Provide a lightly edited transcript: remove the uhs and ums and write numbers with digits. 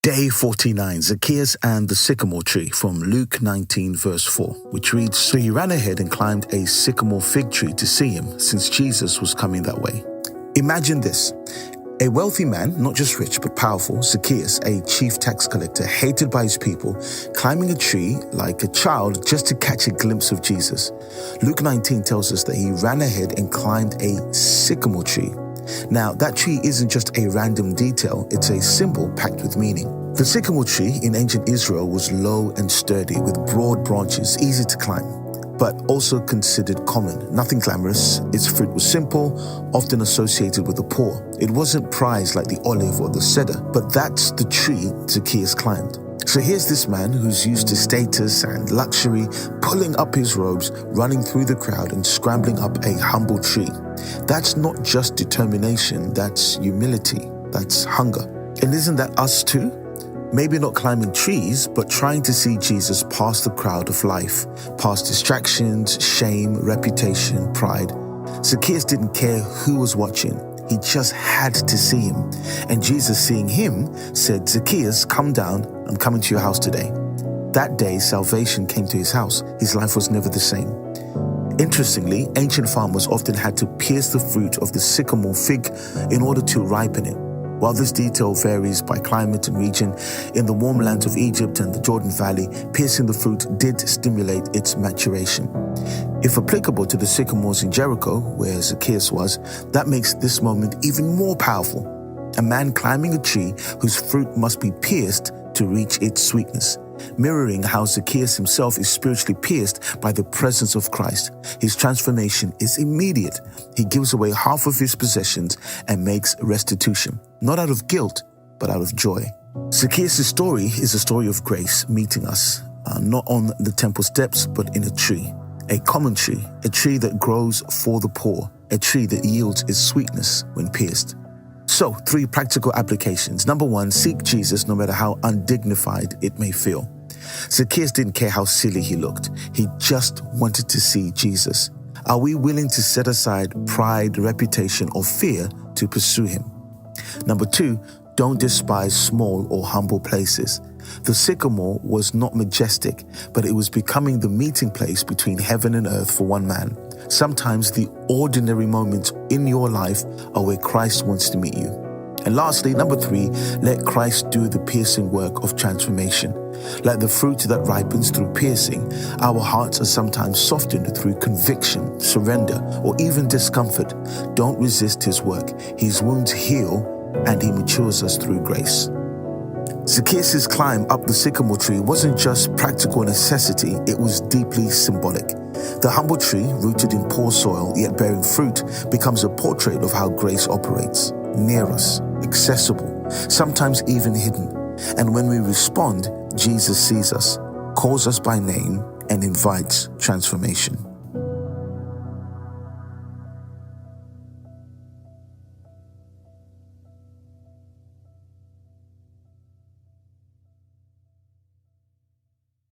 Day 49, Zacchaeus and the Sycamore tree, from Luke 19 verse 4, which reads, "So he ran ahead and climbed a sycamore fig tree to see him, since Jesus was coming that way." Imagine this. A wealthy man, not just rich but powerful, Zacchaeus, a chief tax collector, hated by his people, climbing a tree like a child just to catch a glimpse of Jesus. Luke 19 tells us that he ran ahead and climbed a sycamore tree. Now, that tree isn't just a random detail, it's a symbol packed with meaning. The sycamore tree in ancient Israel was low and sturdy, with broad branches, easy to climb, but also considered common. Nothing glamorous. Its fruit was simple, often associated with the poor. It wasn't prized like the olive or the cedar, but that's the tree Zacchaeus climbed. So here's this man who's used to status and luxury, pulling up his robes, running through the crowd and scrambling up a humble tree. That's not just determination, that's humility, that's hunger. And isn't that us too? Maybe not climbing trees, but trying to see Jesus past the crowd of life, past distractions, shame, reputation, pride. Zacchaeus didn't care who was watching. He just had to see him. And Jesus, seeing him, said, "Zacchaeus, come down. I'm coming to your house today." That day, salvation came to his house. His life was never the same. Interestingly, ancient farmers often had to pierce the fruit of the sycamore fig in order to ripen it. While this detail varies by climate and region, in the warm lands of Egypt and the Jordan Valley, piercing the fruit did stimulate its maturation. If applicable to the sycamores in Jericho, where Zacchaeus was, that makes this moment even more powerful. A man climbing a tree whose fruit must be pierced to reach its sweetness, mirroring how Zacchaeus himself is spiritually pierced by the presence of Christ. His transformation is immediate. He gives away half of his possessions and makes restitution, not out of guilt, but out of joy. Zacchaeus' story is a story of grace meeting us, not on the temple steps, but in a tree. A common tree, a tree that grows for the poor, a tree that yields its sweetness when pierced. So, 3 practical applications. Number 1, seek Jesus no matter how undignified it may feel. Zacchaeus didn't care how silly he looked. He just wanted to see Jesus. Are we willing to set aside pride, reputation, or fear to pursue him? Number 2, don't despise small or humble places. The sycamore was not majestic, but it was becoming the meeting place between heaven and earth for one man. Sometimes the ordinary moments in your life are where Christ wants to meet you. And lastly, number 3, let Christ do the piercing work of transformation. Like the fruit that ripens through piercing, our hearts are sometimes softened through conviction, surrender, or even discomfort. Don't resist his work. His wounds heal, and he matures us through grace. Zacchaeus' climb up the sycamore tree wasn't just practical necessity, it was deeply symbolic. The humble tree, rooted in poor soil yet bearing fruit, becomes a portrait of how grace operates, near us, accessible, sometimes even hidden. And when we respond, Jesus sees us, calls us by name, and invites transformation.